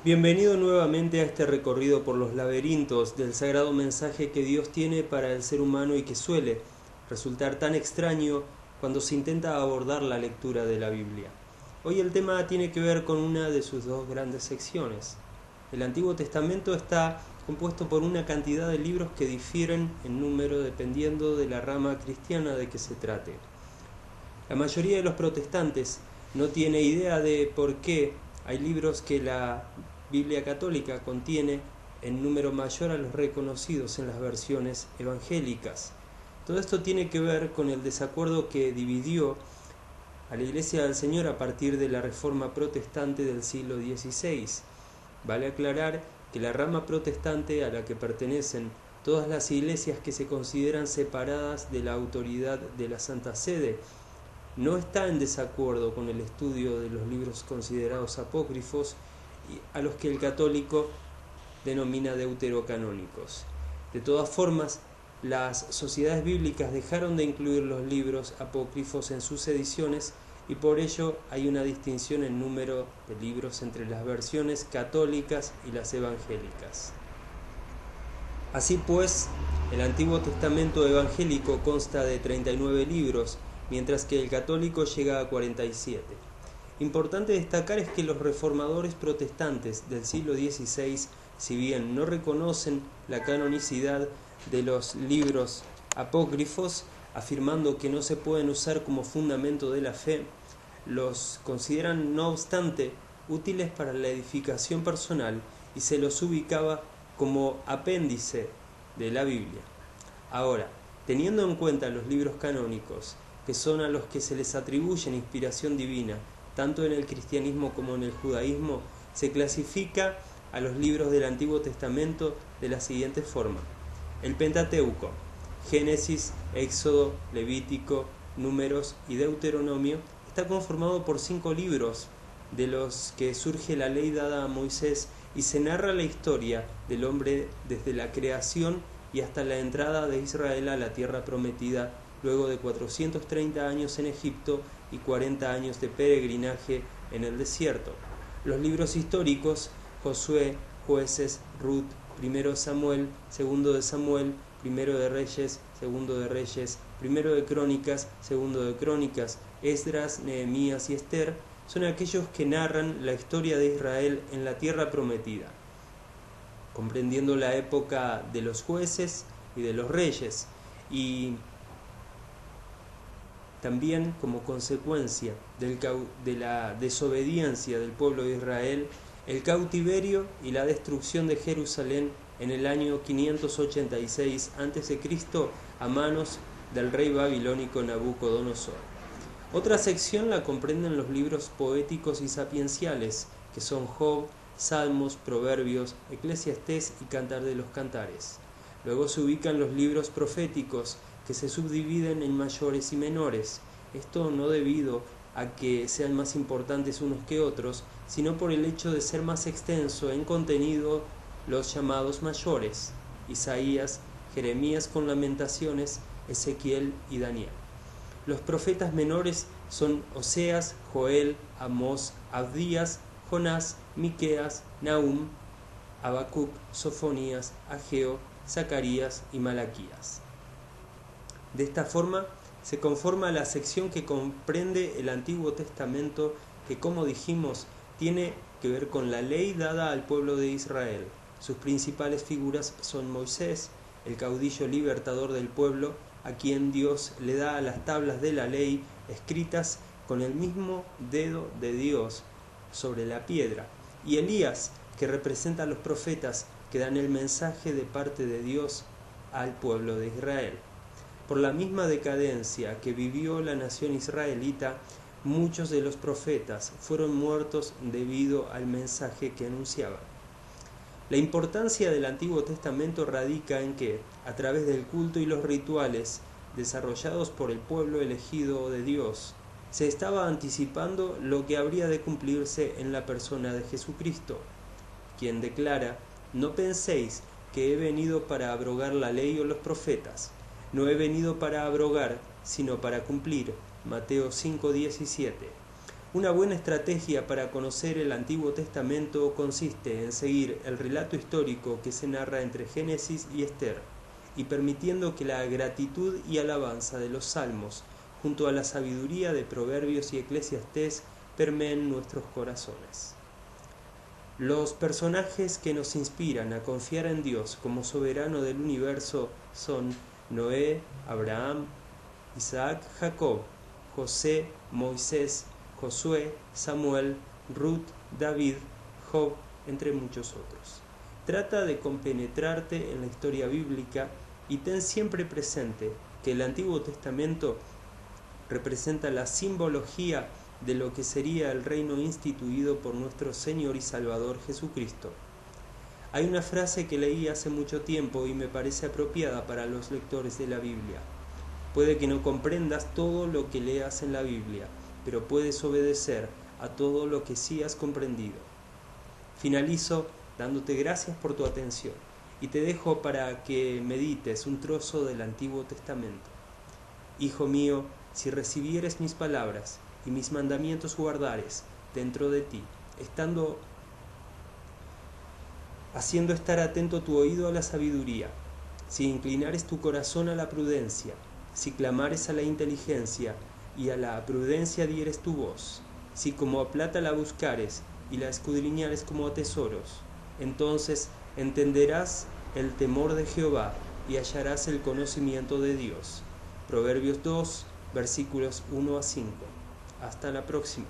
Bienvenido nuevamente a este recorrido por los laberintos del sagrado mensaje que Dios tiene para el ser humano y que suele resultar tan extraño cuando se intenta abordar la lectura de la Biblia. Hoy el tema tiene que ver con una de sus dos grandes secciones. El Antiguo Testamento está compuesto por una cantidad de libros que difieren en número dependiendo de la rama cristiana de que se trate. La mayoría de los protestantes no tiene idea de por qué hay libros que la Biblia católica contiene en número mayor a los reconocidos en las versiones evangélicas. Todo esto tiene que ver con el desacuerdo que dividió a la Iglesia del Señor a partir de la Reforma Protestante del siglo XVI. Vale aclarar que la rama protestante a la que pertenecen todas las iglesias que se consideran separadas de la autoridad de la Santa Sede no está en desacuerdo con el estudio de los libros considerados apócrifos, a los que el católico denomina deuterocanónicos. De todas formas, las sociedades bíblicas dejaron de incluir los libros apócrifos en sus ediciones y por ello hay una distinción en número de libros entre las versiones católicas y las evangélicas. Así pues, el Antiguo Testamento evangélico consta de 39 libros, mientras que el católico llega a 47. Importante destacar es que los reformadores protestantes del siglo XVI, si bien no reconocen la canonicidad de los libros apócrifos, afirmando que no se pueden usar como fundamento de la fe, los consideran no obstante útiles para la edificación personal y se los ubicaba como apéndice de la Biblia. Ahora, teniendo en cuenta los libros canónicos, que son a los que se les atribuye inspiración divina, tanto en el cristianismo como en el judaísmo, se clasifica a los libros del Antiguo Testamento de la siguiente forma. El Pentateuco, Génesis, Éxodo, Levítico, Números y Deuteronomio, está conformado por 5 libros, de los que surge la ley dada a Moisés y se narra la historia del hombre desde la creación y hasta la entrada de Israel a la tierra prometida, luego de 430 años en Egipto y 40 años de peregrinaje en el desierto. Los libros históricos, Josué, Jueces, Ruth, Primero Samuel, Segundo de Samuel, Primero de Reyes, Segundo de Reyes, Primero de Crónicas, Segundo de Crónicas, Esdras, Nehemías y Esther, son aquellos que narran la historia de Israel en la tierra prometida, comprendiendo la época de los jueces y de los reyes, y también como consecuencia de la desobediencia del pueblo de Israel, el cautiverio y la destrucción de Jerusalén en el año 586 a.C. a manos del rey babilónico Nabucodonosor. Otra sección la comprenden los libros poéticos y sapienciales, que son Job, Salmos, Proverbios, Eclesiastés y Cantar de los Cantares. Luego se ubican los libros proféticos, que se subdividen en mayores y menores. Esto no debido a que sean más importantes unos que otros, sino por el hecho de ser más extenso en contenido los llamados mayores: Isaías, Jeremías con Lamentaciones, Ezequiel y Daniel. Los profetas menores son Oseas, Joel, Amós, Abdías, Jonás, Miqueas, Nahum, Habacuc, Sofonías, Ageo, Zacarías y Malaquías. De esta forma se conforma la sección que comprende el Antiguo Testamento, que, como dijimos, tiene que ver con la ley dada al pueblo de Israel. Sus principales figuras son Moisés, el caudillo libertador del pueblo, a quien Dios le da las tablas de la ley escritas con el mismo dedo de Dios sobre la piedra, y Elías, que representa a los profetas que dan el mensaje de parte de Dios al pueblo de Israel. Por la misma decadencia que vivió la nación israelita, muchos de los profetas fueron muertos debido al mensaje que anunciaban. La importancia del Antiguo Testamento radica en que, a través del culto y los rituales desarrollados por el pueblo elegido de Dios, se estaba anticipando lo que habría de cumplirse en la persona de Jesucristo, quien declara: «No penséis que he venido para abrogar la ley o los profetas. No he venido para abrogar, sino para cumplir». Mateo 5:17. Una buena estrategia para conocer el Antiguo Testamento consiste en seguir el relato histórico que se narra entre Génesis y Esther, y permitiendo que la gratitud y alabanza de los salmos, junto a la sabiduría de Proverbios y Eclesiastés, permeen nuestros corazones. Los personajes que nos inspiran a confiar en Dios como soberano del universo son Noé, Abraham, Isaac, Jacob, José, Moisés, Josué, Samuel, Ruth, David, Job, entre muchos otros. Trata de compenetrarte en la historia bíblica y ten siempre presente que el Antiguo Testamento representa la simbología de lo que sería el reino instituido por nuestro Señor y Salvador Jesucristo. Hay una frase que leí hace mucho tiempo y me parece apropiada para los lectores de la Biblia. Puede que no comprendas todo lo que leas en la Biblia, pero puedes obedecer a todo lo que sí has comprendido. Finalizo dándote gracias por tu atención y te dejo para que medites un trozo del Antiguo Testamento. Hijo mío, si recibieres mis palabras y mis mandamientos guardares dentro de ti, haciendo estar atento tu oído a la sabiduría, si inclinares tu corazón a la prudencia, si clamares a la inteligencia y a la prudencia dieres tu voz, si como a plata la buscares y la escudriñares como a tesoros, entonces entenderás el temor de Jehová y hallarás el conocimiento de Dios. Proverbios 2, versículos 1 a 5. Hasta la próxima.